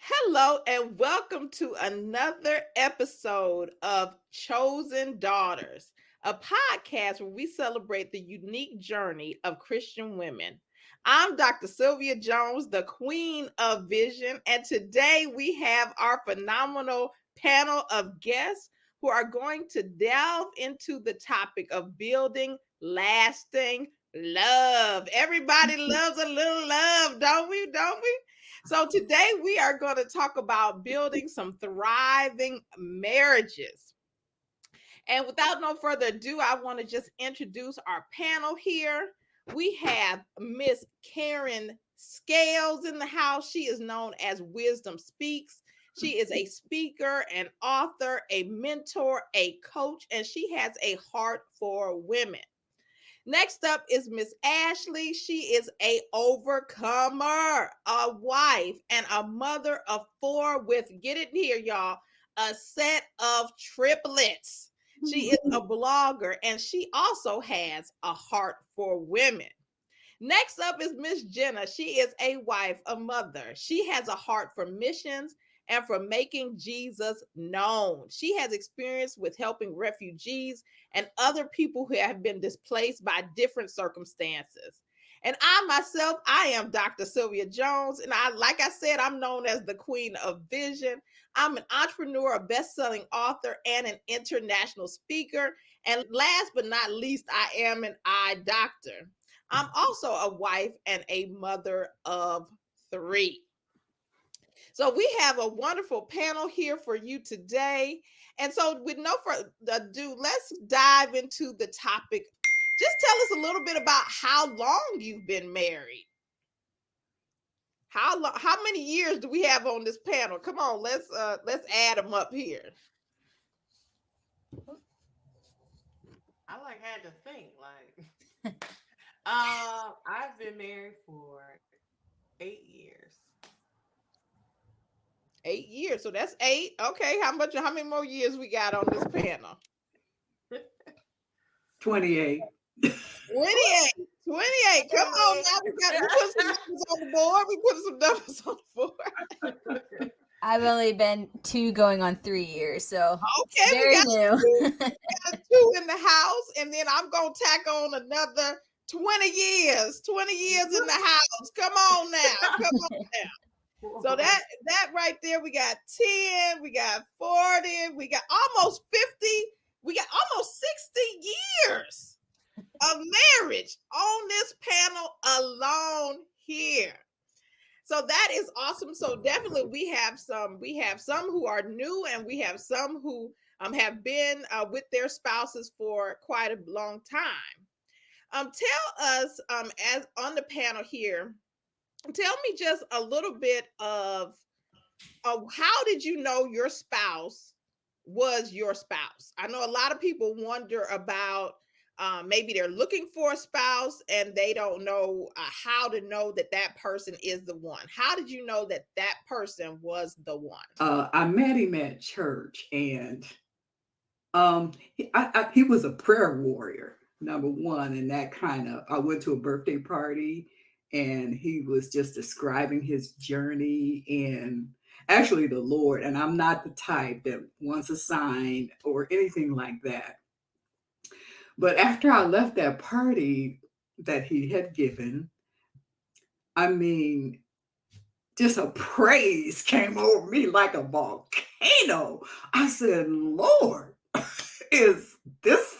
Hello, and welcome to another episode of Chosen Daughters, a podcast where we celebrate the unique journey of Christian women. I'm Dr. Sylvia Jones, the Queen of Vision, and today we have our phenomenal panel of guests who are going to delve into the topic of building lasting love. Everybody loves a little love, don't we? Don't we? So today we are going to talk about building some thriving marriages. And without no further ado, I want to just introduce our panel here. We have Miss Karen Scales in the house. She is known as Wisdom Speaks. She is a speaker, an author, a mentor, a coach, and she has a heart for women. Next up is Miss Ashley. She is a overcomer, a wife, and a mother of four with, get it here, y'all, a set of triplets. She is a blogger and she also has a heart for women. Next up is Miss Jenna. She is a wife, a mother. She has a heart for missions and for making Jesus known. She has experience with helping refugees and other people who have been displaced by different circumstances. And I myself, I am Dr. Sylvia Jones. And like I said, I'm known as the Queen of Vision. I'm an entrepreneur, a best-selling author, and an international speaker. And last but not least, I am an eye doctor. I'm also a wife and a mother of three. So we have a wonderful panel here for you today. And so with no further ado, let's dive into the topic. Just tell us a little bit about how long you've been married. How many years do we have on this panel? Come on, let's add them up here. I had to think I've been married for 8 years. 8 years. So that's eight. Okay, how many more years we got on this panel? 28. 28. 28. Come on now. We put some numbers on the board. We put some numbers on the board. I've only been 2 going on 3 years, so Okay, very new. we got two in the house, and then I'm gonna tack on another 20 years. 20 years in the house. Come on now. Come on now. So that right there, we got 10, we got 40, we got almost 50, we got almost 60 years of marriage on this panel alone here. So that is awesome. So definitely we have some who are new, and we have some who have been with their spouses for quite a long time. Tell us as on the panel here, tell me just a little bit of how did you know your spouse was your spouse? I know a lot of people wonder about maybe they're looking for a spouse and they don't know how to know that that person is the one. How did you know that that person was the one? I met him at church, and he was a prayer warrior, number one, and that kind of. I went to a birthday party, and he was just describing his journey and actually the Lord. And I'm not the type that wants a sign or anything like that. But after I left that party that he had given, I mean, just a praise came over me like a volcano. I said, Lord, is this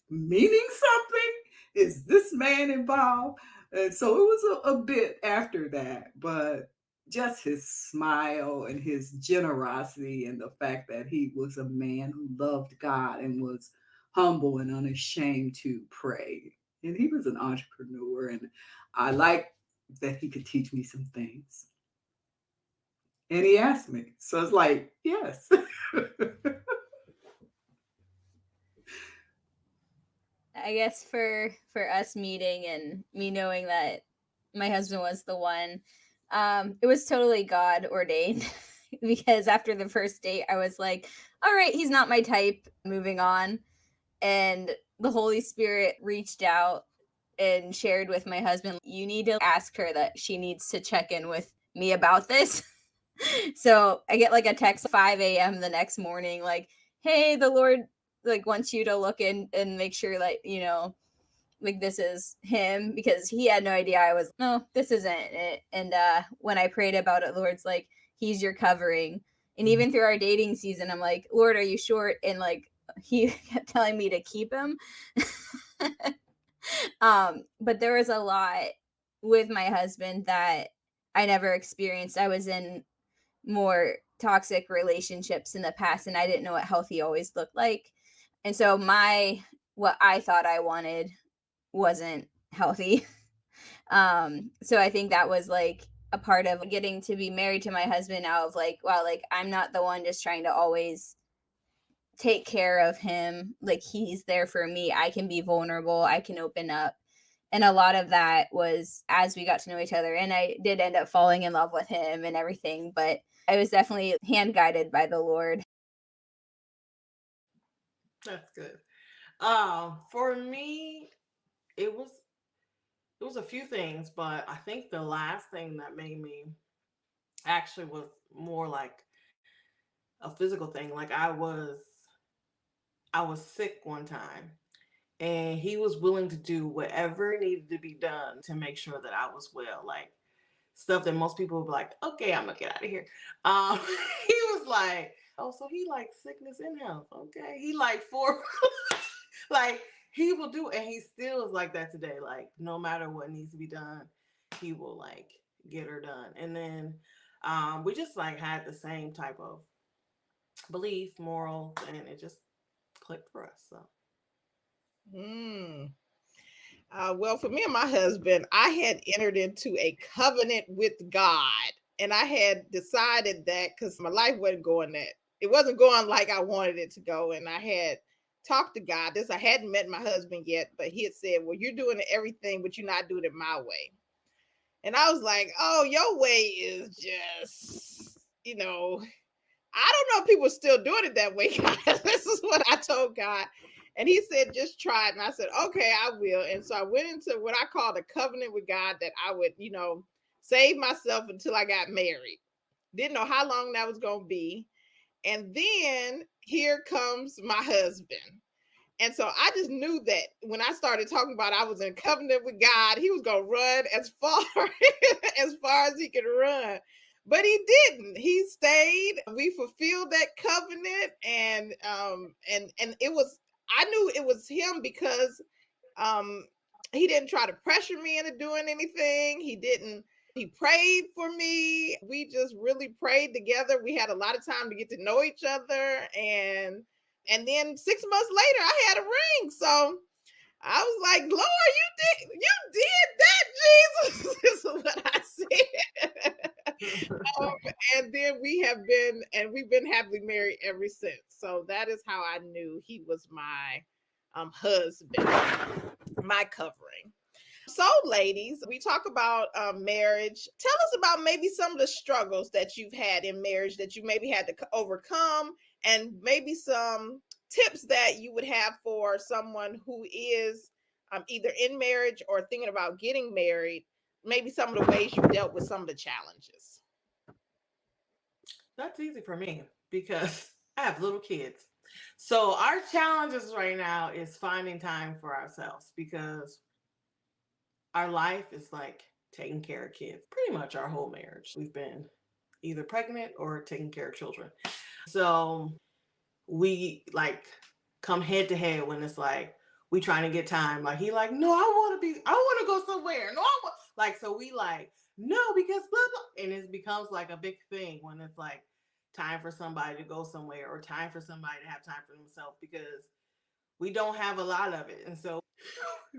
meaning something? Is this man involved? And so it was a bit after that, but just his smile and his generosity and the fact that he was a man who loved God and was humble and unashamed to pray. And he was an entrepreneur, and I like that he could teach me some things. And he asked me. So it's like, yes. I guess for us meeting and me knowing that my husband was the one, it was totally God ordained because after the first date, I was like, all right, he's not my type, moving on. And the Holy Spirit reached out and shared with my husband, you need to ask her that she needs to check in with me about this. So I get like a text 5 a.m. the next morning, like, hey, the Lord like wants you to look in and make sure that, like this is him, because he had no idea I was, no, this isn't it. And when I prayed about it, the Lord's like, he's your covering. And even through our dating season, I'm like, Lord, are you sure? And like he kept telling me to keep him. But there was a lot with my husband that I never experienced. I was in more toxic relationships in the past, and I didn't know what healthy always looked like. And so what I thought I wanted wasn't healthy. So I think that was like a part of getting to be married to my husband now, of like, wow, like I'm not the one just trying to always take care of him. Like he's there for me. I can be vulnerable. I can open up. And a lot of that was as we got to know each other. And I did end up falling in love with him and everything, but I was definitely hand guided by the Lord. That's good. For me, it was a few things, but I think the last thing that made me actually was more like a physical thing. Like I was sick one time, and he was willing to do whatever needed to be done to make sure that I was well. Like stuff that most people would be like, okay, I'm gonna get out of here. Um, he was like, oh, so he likes sickness and health. Okay, he like four, like he will do, and he still is like that today. Like no matter what needs to be done, he will like get her done. And then we just like had the same type of belief, morals, and it just clicked for us. So Mm. Well, for me and my husband, I had entered into a covenant with God, and I had decided that because my life wasn't going it wasn't going like I wanted it to go, and I had talked to God. I hadn't met my husband yet, but he had said, "Well, you're doing everything, but you're not doing it my way." And I was like, "Oh, your way is just, I don't know if people are still doing it that way, guys." This is what I told God. And he said, just try it. And I said, okay, I will. And so I went into what I called a covenant with God that I would, save myself until I got married. Didn't know how long that was going to be. And then here comes my husband. And so I just knew that when I started talking about I was in covenant with God, he was going to run as far as far as he could run. But he didn't. He stayed. We fulfilled that covenant, and it was, I knew it was him because um he didn't try to pressure me into doing anything. He didn't. He prayed for me. We just really prayed together. We had a lot of time to get to know each other, and then 6 months later I had a ring. So I was like, Lord, you did that, Jesus. This is what I said. And then we've been happily married ever since. So that is how I knew he was my husband, my covering. So, ladies, we talk about marriage. Tell us about maybe some of the struggles that you've had in marriage that you maybe had to overcome, and maybe some tips that you would have for someone who is either in marriage or thinking about getting married. Maybe some of the ways you dealt with some of the challenges. that's easy for me because I have little kids. So our challenges right now is finding time for ourselves because our life is like taking care of kids. Pretty much our whole marriage, we've been either pregnant or taking care of children. So we like come head to head when it's like we trying to get time. Like he like, no, I want to go somewhere. No, like so we like no because blah blah, and it becomes like a big thing when it's like time for somebody to go somewhere or time for somebody to have time for themselves because we don't have a lot of it, and so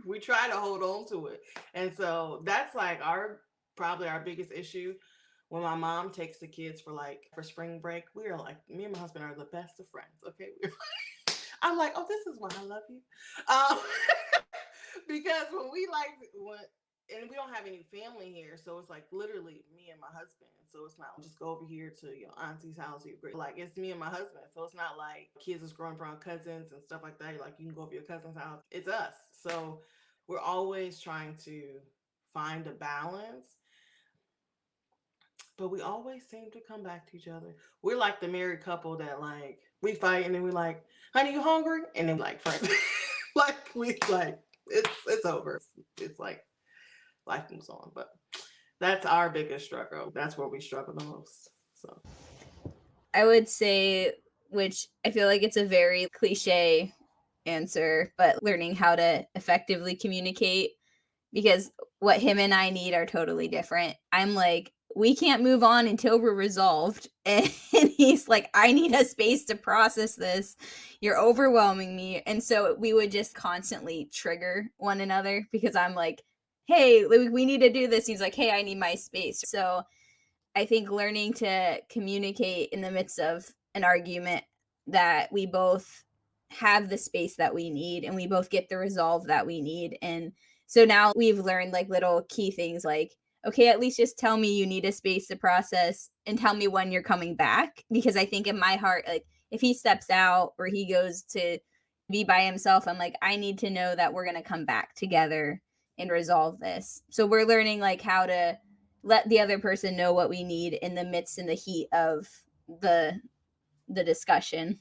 we try to hold on to it. And so that's like our probably our biggest issue. When my mom takes the kids for like for spring break, we are like me and my husband are the best of friends. Okay, I'm like, oh, this is why I love you, um, because when we like when and we don't have any family here, so it's like literally me and my husband. So it's not just go over here to your auntie's house. Like it's me and my husband. So it's not like kids is growing up around cousins and stuff like that. Like you can go over to your cousin's house. It's us. So we're always trying to find a balance. but we always seem to come back to each other. We're like the married couple that like we fight and then we're like, honey, you hungry? And then like friends. Like we like it's over. It's like life moves on. But that's our biggest struggle. That's where we struggle the most. So I would say, which I feel like it's a very cliche answer, but learning how to effectively communicate, because what him and I need are totally different. I'm like, we can't move on until we're resolved. And he's like, I need a space to process this. You're overwhelming me. And so we would just constantly trigger one another because I'm like, hey, we need to do this. He's like, hey, I need my space. So I think learning to communicate in the midst of an argument, that we both have the space that we need and we both get the resolve that we need. And so now we've learned like little key things like, okay, at least just tell me you need a space to process and tell me when you're coming back. Because I think in my heart, like if he steps out or he goes to be by himself, I'm like, I need to know that we're going to come back together and resolve this. So we're learning like how to let the other person know what we need in the midst, in the heat of the discussion.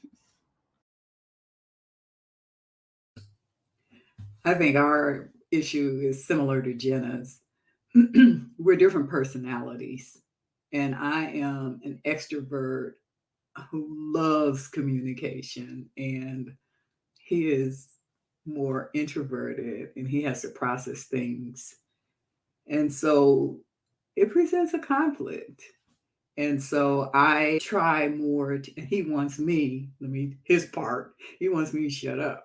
I think our issue is similar to Jenna's. We're different personalities, and I am an extrovert who loves communication, and he is more introverted and he has to process things. And so it presents a conflict. And so I try more, and he wants me, his part, he wants me to shut up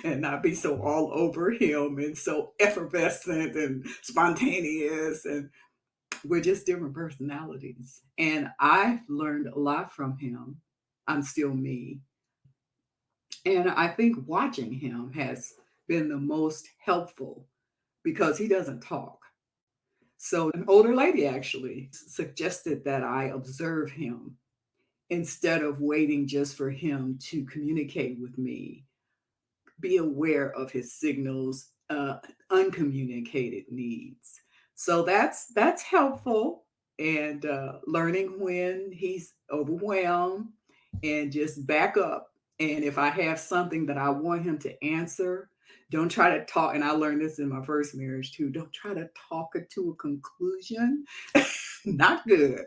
and not be so all over him and so effervescent and spontaneous. And we're just different personalities. And I've learned a lot from him. I'm still me. And I think watching him has been the most helpful because he doesn't talk. So, an older lady actually suggested that I observe him instead of waiting just for him to communicate with me, be aware of his signals, uncommunicated needs. So that's helpful, and learning when he's overwhelmed and just back up. And if I have something that I want him to answer, don't try to talk. And I learned this in my first marriage too. Don't try to talk it to a conclusion. Not good.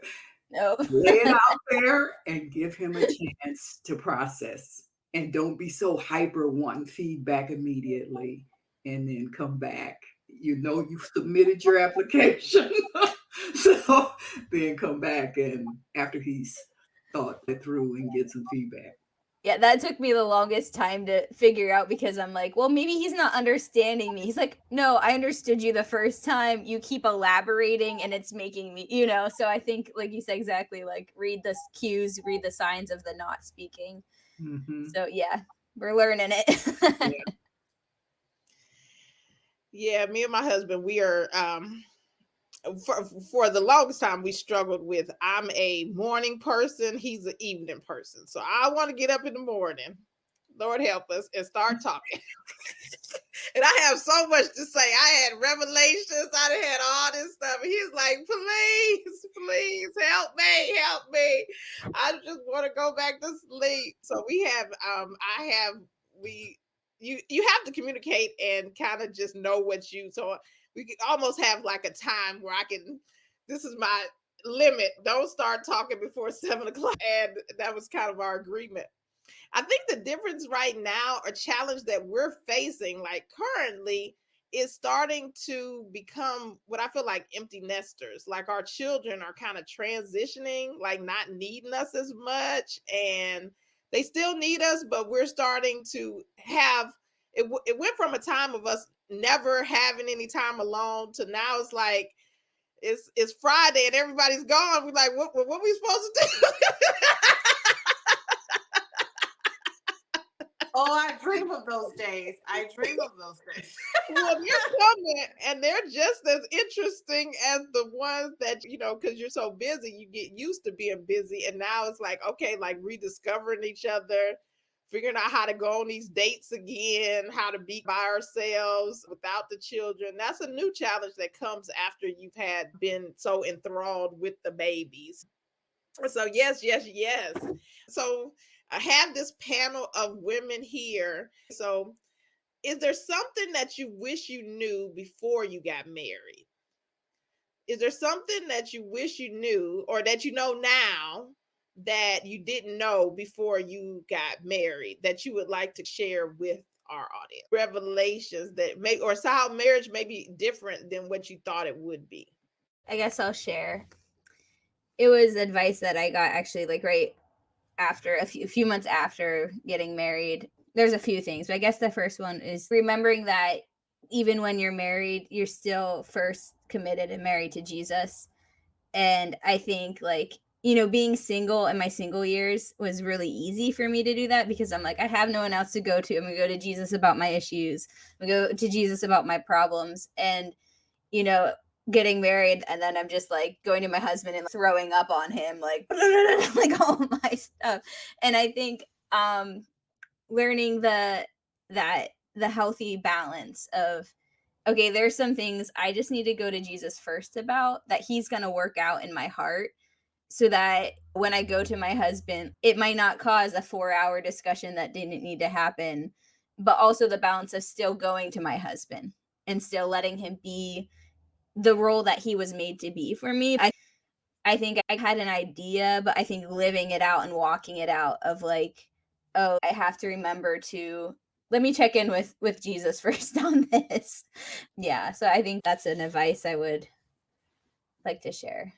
No. Lay it out there and give him a chance to process. And don't be so hyper wanting feedback immediately and then come back. You know you've submitted your application. So then come back and after he's thought it through and get some feedback. Yeah, that took me the longest time to figure out because I'm like, well, maybe he's not understanding me. He's like, no, I understood you the first time. You keep elaborating and it's making me, So I think, like you said, exactly, like read the cues, read the signs of the not speaking. Mm-hmm. So yeah, we're learning it. Yeah. Yeah, me and my husband, we are for the longest time we struggled with, I'm a morning person, he's an evening person. So I want to get up in the morning, Lord help us, and start talking. And I have so much to say. I had revelations, I had all this stuff. And he's like, please help me. I just want to go back to sleep. So we have you have to communicate and kind of just know what you, so we can almost have like a time where this is my limit. Don't start talking before 7 o'clock. And that was kind of our agreement. I think the difference right now, a challenge that we're facing, like currently, is starting to become what I feel like empty nesters. Like our children are kind of transitioning, like not needing us as much, and they still need us, but we're starting to have it. It went from a time of us never having any time alone to now it's like it's Friday and everybody's gone. We're like, what we supposed to do? oh, I dream of those days. Well, they're coming and they're just as interesting as the ones that, because you're so busy, you get used to being busy. And now it's like, okay, like rediscovering each other, figuring out how to go on these dates again, how to be by ourselves without the children. That's a new challenge that comes after you've had been so enthralled with the babies. So yes, yes, yes. So I have this panel of women here. So is there something that you wish you knew before you got married? Is there something that you wish you knew or that you know now that you didn't know before you got married that you would like to share with our audience? Revelations that may, or how marriage may be different than what you thought it would be. I guess I'll share. It was advice that I got actually like right after a few months after getting married. There's a few things, but I guess the first one is remembering that even when you're married, you're still first committed and married to Jesus. And I think like, you know, being single in my single years was really easy for me to do that because I'm like, I have no one else to go to. I'm gonna go to Jesus about my issues. I'm gonna go to Jesus about my problems. And, you know, getting married and then I'm just like going to my husband and throwing up on him, like like all my stuff. And I think learning the healthy balance of, okay, there's some things I just need to go to Jesus first about that he's going to work out in my heart so that when I go to my husband, it might not cause a 4-hour discussion that didn't need to happen, but also the balance of still going to my husband and still letting him be the role that he was made to be for me. I think I had an idea, but I think living it out and walking it out of like, oh, I have to remember to let me check in with Jesus first on this. Yeah, so I think that's an advice I would like to share.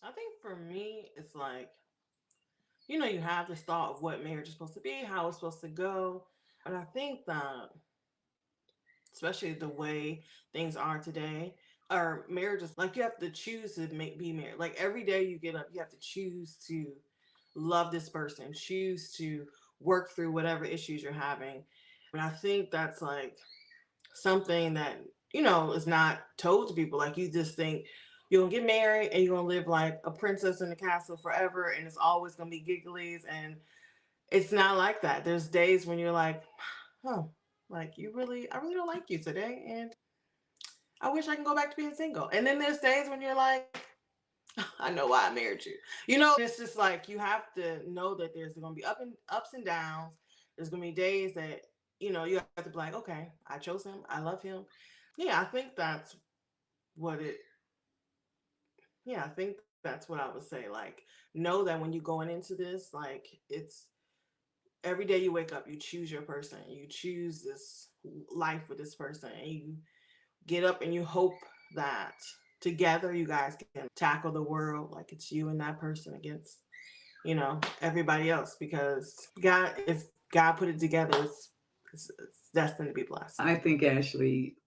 I think for me, it's like, you know, you have this thought of what marriage is supposed to be, how it's supposed to go. And I think that, especially the way things are today, our marriages, like you have to choose to be married. Like every day you get up, you have to choose to love this person, choose to work through whatever issues you're having. And I think that's like something that, you know, is not told to people. Like you just think you're gonna get married and you're gonna live like a princess in the castle forever and it's always gonna be gigglies, and it's not like that. There's days when you're like, oh, like I really don't like you today, and I wish I can go back to being single. And then there's days when you're like, I know why I married you. You know, it's just like you have to know that there's gonna be ups and downs. There's gonna be days that, you know, you have to be like, okay, I chose him, I love him. Yeah, I think that's what it yeah, I think that's what I would say. Like, know that when you're going into this, like it's every day you wake up, you choose your person, you choose this life with this person, and you get up and you hope that together you guys can tackle the world like it's you and that person against, you know, everybody else, because God, if God put it together, it's destined to be blessed. I think Ashley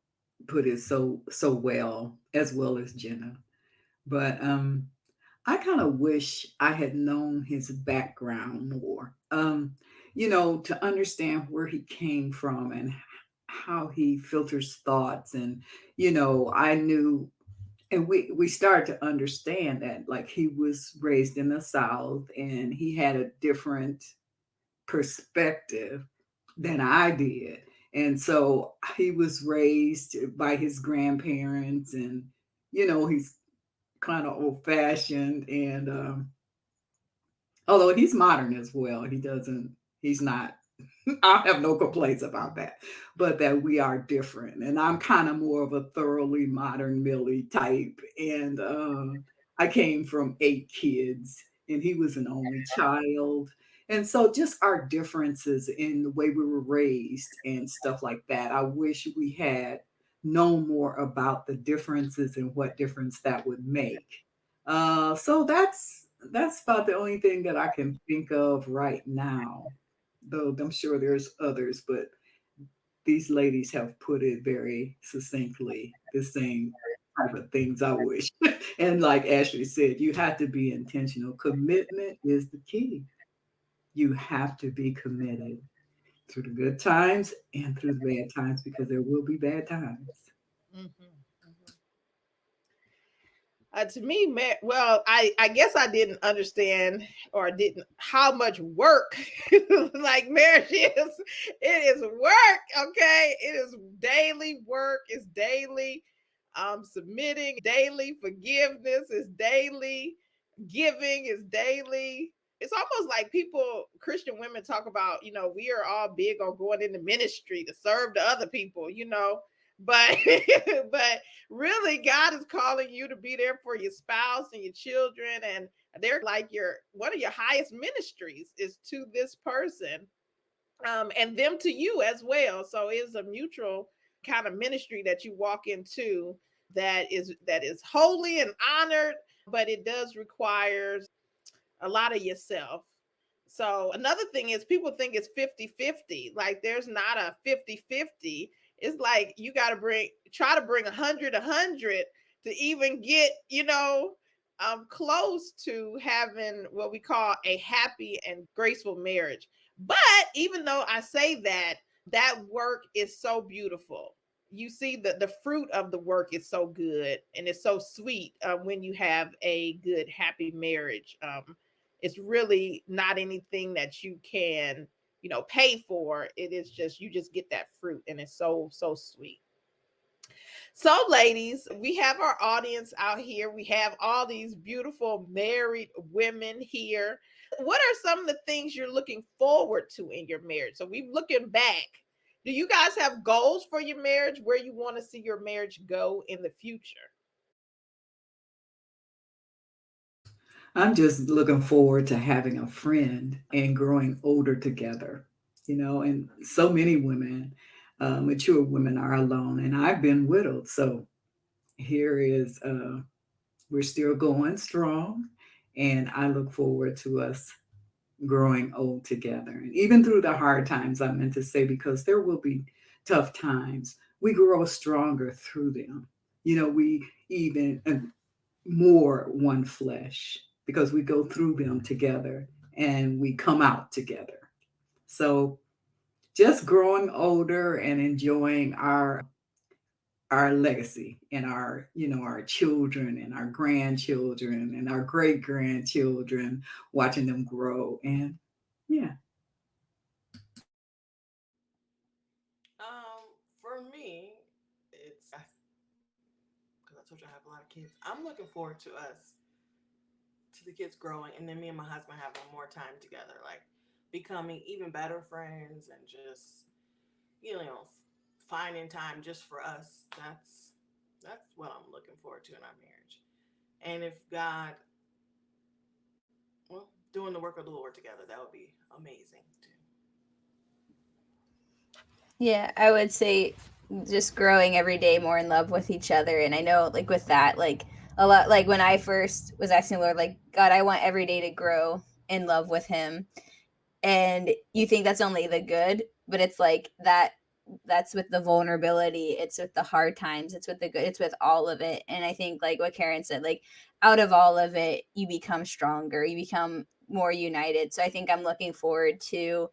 put it so well as Jenna. But I kind of wish I had known his background more. To understand where he came from and how he filters thoughts, and I knew, and we started to understand that like he was raised in the South and he had a different perspective than I did. And so he was raised by his grandparents, and he's kind of old fashioned, and although he's modern as well, he's not, I have no complaints about that, but that we are different. And I'm kind of more of a thoroughly modern Millie type. And I came from 8 kids, and he was an only child. And so just our differences in the way we were raised and stuff like that. I wish we had known more about the differences and what difference that would make. So that's about the only thing that I can think of right now, though I'm sure there's others, but these ladies have put it very succinctly, the same type of things I wish. And like Ashley said, you have to be intentional. Commitment is the key. You have to be committed through the good times and through the bad times, because there will be bad times. Mm-hmm. Mm-hmm. To me, well, I guess I didn't understand or didn't how much work like marriage is. It is work, okay? It is daily work. It's daily submitting, daily forgiveness. It's daily giving. It's daily. It's almost like people, Christian women, talk about. We are all big on going into ministry to serve the other people. But but really, God is calling you to be there for your spouse and your children, and they're like your one of your highest ministries is to this person, and them to you as well. So it's a mutual kind of ministry that you walk into that is holy and honored, but it does require a lot of yourself. So another thing is people think it's 50-50. Like there's not a 50-50. It's like you got to try to bring 100 to even get, close to having what we call a happy and graceful marriage. But even though I say that, that work is so beautiful. You see the fruit of the work is so good and it's so sweet when you have a good happy marriage. It's really not anything that you can pay for. It is just you just get that fruit and it's so sweet. So ladies, we have our audience out here. We have all these beautiful married women here. What are some of the things you're looking forward to in your marriage? So we're looking back. Do you guys have goals for your marriage, where you want to see your marriage go in the future? I'm just looking forward to having a friend and growing older together. And so many women, mature women, are alone, and I've been widowed. So here is, we're still going strong, and I look forward to us growing old together. And even through the hard times, I meant to say, because there will be tough times, we grow stronger through them. We even more one flesh because we go through them together and we come out together. So just growing older and enjoying our legacy and our children and our grandchildren and our great grandchildren, watching them grow. And yeah. For me, it's because I told you I have a lot of kids. I'm looking forward to the kids growing, and then me and my husband having more time together, like becoming even better friends, and just finding time just for us. That's what I'm looking forward to in our marriage. And if God, well, doing the work of the Lord together, that would be amazing too. Yeah, I would say just growing every day more in love with each other. And I know, like, with that, like, a lot, like, when I first was asking the Lord, like, God, I want every day to grow in love with Him. And you think that's only the good, but it's like that's with the vulnerability, it's with the hard times, it's with the good, it's with all of it. And I think, like what Karen said, like, out of all of it, you become stronger, you become more united. So I think I'm looking forward to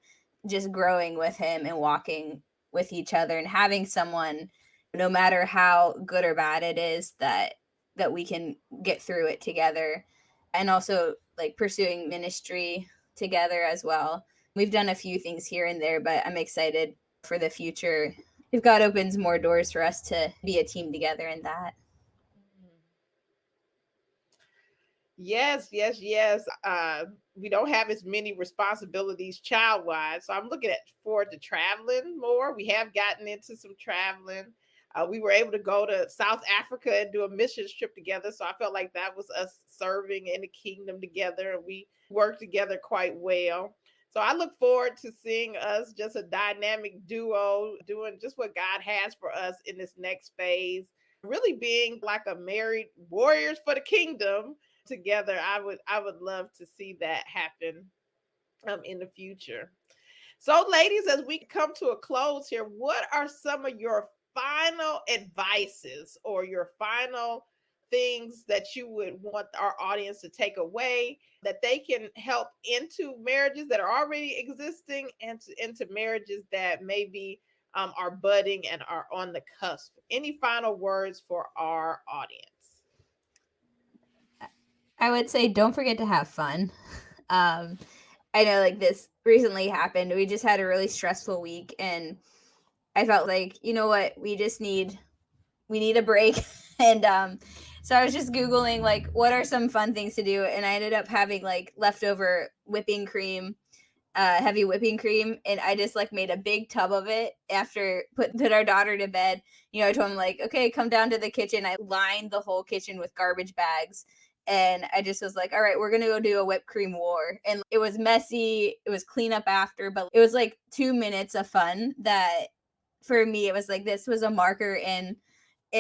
just growing with him and walking with each other and having someone, no matter how good or bad it is, that we can get through it together. And also, like, pursuing ministry together as well. We've done a few things here and there, but I'm excited for the future. If God opens more doors for us to be a team together in that. Yes, yes, yes. We don't have as many responsibilities child wise. So I'm looking forward to traveling more. We have gotten into some traveling. We were able to go to South Africa and do a missions trip together. So I felt like that was us serving in the kingdom together. And we worked together quite well. So I look forward to seeing us just a dynamic duo doing just what God has for us in this next phase. Really being like a married warriors for the kingdom together. I would love to see that happen in the future. So ladies, as we come to a close here, what are some of your final advices or your final things that you would want our audience to take away that they can help into marriages that are already existing and into marriages that maybe are budding and are on the cusp? Any final words for our audience? I would say don't forget to have fun. I know like this recently happened. We just had a really stressful week and I felt like, you know what, we need a break. And so I was just Googling like what are some fun things to do, and I ended up having like leftover whipping cream, heavy whipping cream, and I just like made a big tub of it after put our daughter to bed. You know, I told him like, okay, come down to the kitchen. I lined the whole kitchen with garbage bags. And I just was like, all right, we're gonna go do a whipped cream war. And it was messy. It was cleanup after, but it was like 2 minutes of fun that for me it was like this was a marker in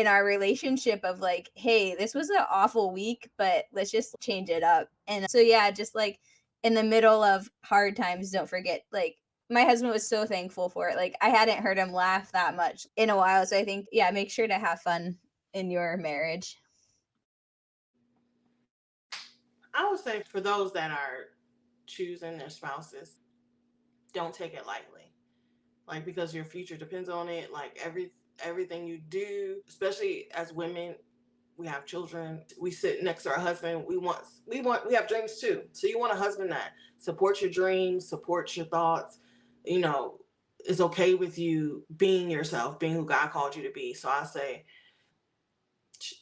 our relationship of like, hey, this was an awful week, but let's just change it up. And so yeah, just like in the middle of hard times, don't forget, like my husband was so thankful for it. Like I hadn't heard him laugh that much in a while. So I think, yeah, make sure to have fun in your marriage. I would say for those that are choosing their spouses, don't take it lightly. Like because your future depends on it. Like everything you do, especially as women, we have children. We sit next to our husband. We have dreams too. So you want a husband that supports your dreams, supports your thoughts, you know, is okay with you being yourself, being who God called you to be. So I say,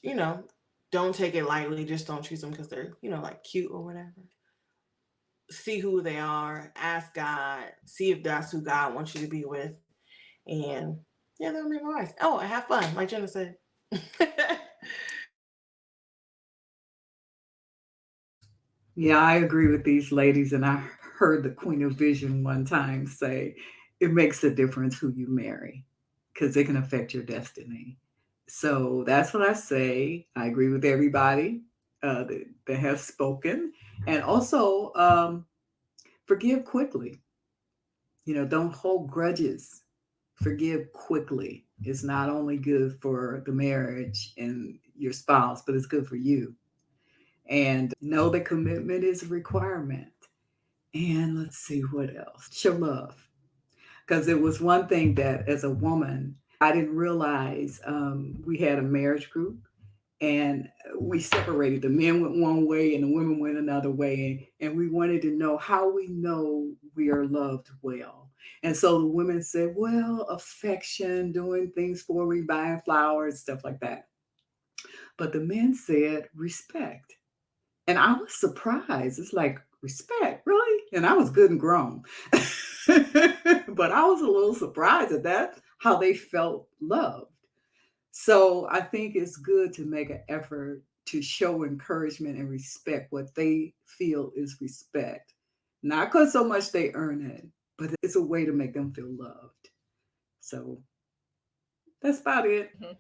you know, don't take it lightly. Just don't choose them because they're, you know, like cute or whatever. See who they are, ask God, see if that's who God wants you to be with. And yeah, that'll be nice. Oh, and have fun, like Jenna said. Yeah, I agree with these ladies. And I heard the Queen of Vision one time say, it makes a difference who you marry because it can affect your destiny. So that's what I say. I agree with everybody that has spoken. And also, forgive quickly. Don't hold grudges. Forgive quickly. It's not only good for the marriage and your spouse, but it's good for you. And know that commitment is a requirement. And let's see what else. Show love. Because it was one thing that as a woman, I didn't realize we had a marriage group and we separated. The men went one way and the women went another way. And we wanted to know how we know we are loved well. And so the women said, well, affection, doing things for me, buying flowers, stuff like that. But the men said respect. And I was surprised. It's like, respect, really? And I was good and grown. But I was a little surprised at that, how they felt loved. So I think it's good to make an effort to show encouragement and respect what they feel is respect. Not because so much they earn it, but it's a way to make them feel loved. So that's about it. Mhm.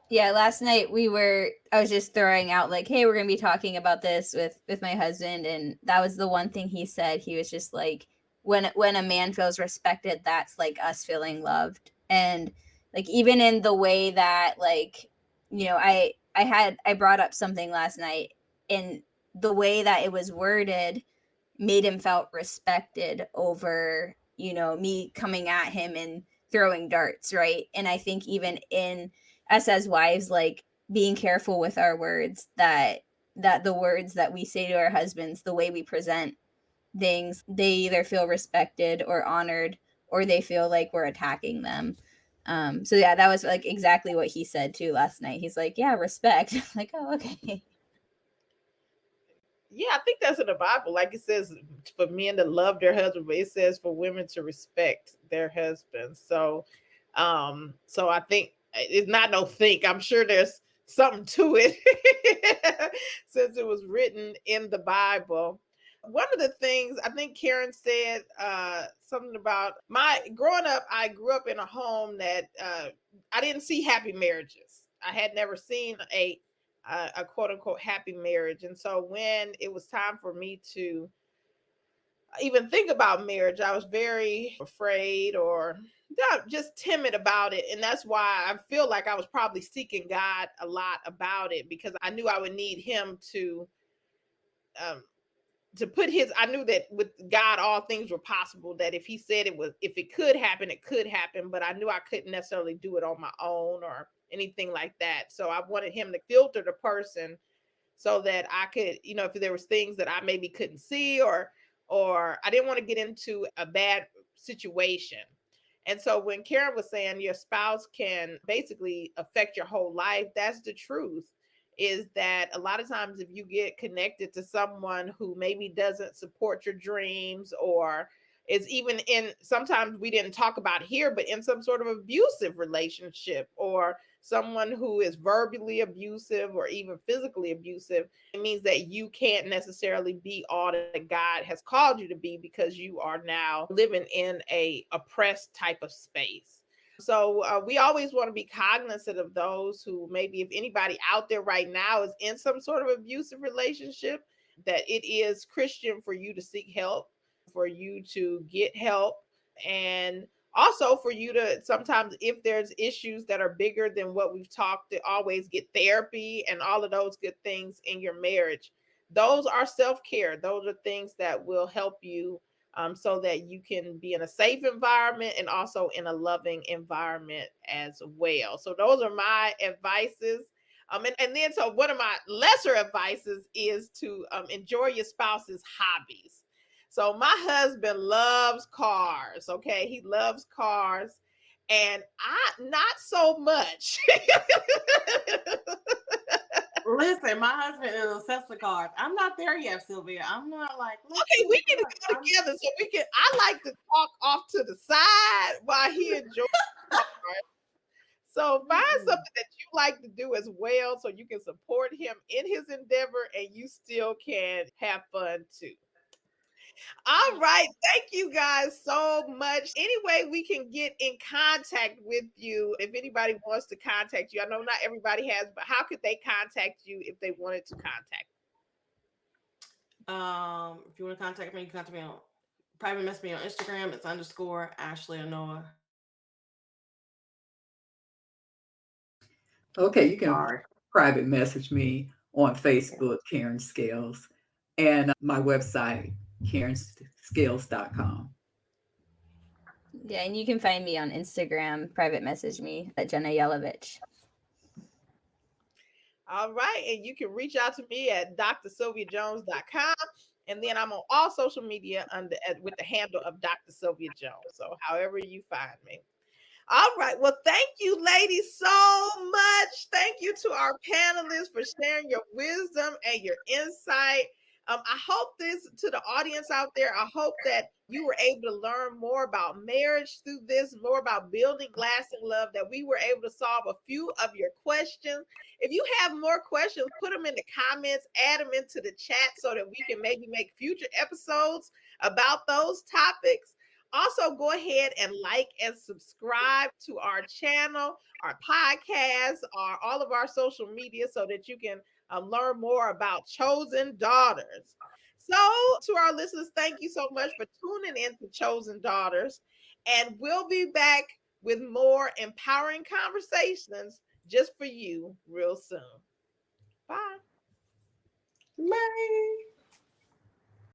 Yeah, last night I was just throwing out like, hey, we're gonna be talking about this with my husband, and that was the one thing he said. He was just like, when a man feels respected, that's like us feeling loved. And like even in the way that like, you know, I brought up something last night, and the way that it was worded made him felt respected over, you know, me coming at him and throwing darts, right? And I think even in us as wives, like being careful with our words, that the words that we say to our husbands, the way we present things, they either feel respected or honored, or they feel like we're attacking them. So yeah, that was like exactly what he said too last night. He's like, yeah, respect. Like, oh, okay. Yeah, I think that's in the Bible. Like it says for men to love their husband, but it says for women to respect their husbands. So I think it's not no think. I'm sure there's something to it since it was written in the Bible. One of the things I think Karen said something about my growing up. I grew up in a home that I didn't see happy marriages. I had never seen a quote unquote happy marriage. And so when it was time for me to even think about marriage, I was very afraid or just timid about it. And that's why I feel like I was probably seeking God a lot about it because I knew I would need Him um, to put His. I knew that with God all things were possible. That if He said if it could happen, it could happen. But I knew I couldn't necessarily do it on my own or anything like that. So I wanted Him to filter the person so that I could, if there was things that I maybe couldn't see, or I didn't want to get into a bad situation. And so when Karen was saying your spouse can basically affect your whole life, that's the truth. Is that a lot of times if you get connected to someone who maybe doesn't support your dreams, or is even in, sometimes we didn't talk about here, but in some sort of abusive relationship, or someone who is verbally abusive or even physically abusive, it means that you can't necessarily be all that God has called you to be, because you are now living in a oppressed type of space. So we always want to be cognizant of those who, maybe if anybody out there right now is in some sort of abusive relationship, that it is Christian for you to seek help, for you to get help, and also for you to, sometimes if there's issues that are bigger than what we've talked, to always get therapy and all of those good things in your marriage. Those are self-care. Those are things that will help you, so that you can be in a safe environment and also in a loving environment as well. So those are my advices. And then, so one of my lesser advices is to enjoy your spouse's hobbies. So my husband loves cars. Okay, he loves cars, and I not so much. Listen, my husband is obsessed with cars. I'm not there yet, Sylvia. I'm not like, let's Okay, do we the need to cars. go together so we can. I like to talk off to the side while he enjoys cars. So find Mm-mm. something that you like to do as well, so you can support him in his endeavor and you still can have fun too. All right. Thank you guys so much. Any way we can get in contact with you, if anybody wants to contact you, I know not everybody has, but how could they contact you if they wanted to contact If you want to contact me, you can contact me on private message me on Instagram. It's underscore Ashley Anoa. Okay, you can Sorry. private message me on Facebook, Karen Scales, and my website, karenscales.com. Yeah, and you can find me on Instagram, private message me at Jenna Yelovich. All right. And you can reach out to me at drsylviajones.com. And then I'm on all social media with the handle of Dr. Sylvia Jones. So however you find me. All right. Well, thank you, ladies, so much. Thank you to our panelists for sharing your wisdom and your insight. I hope this, to the audience out there, I hope that you were able to learn more about marriage through this, more about building lasting love, that we were able to solve a few of your questions. If you have more questions, put them in the comments, add them into the chat so that we can maybe make future episodes about those topics. Also, go ahead and like and subscribe to our channel, our podcast, all of our social media, so that you can learn more about Chosen Daughters. So, to our listeners, thank you so much for tuning in to Chosen Daughters. And we'll be back with more empowering conversations just for you real soon. Bye. Bye.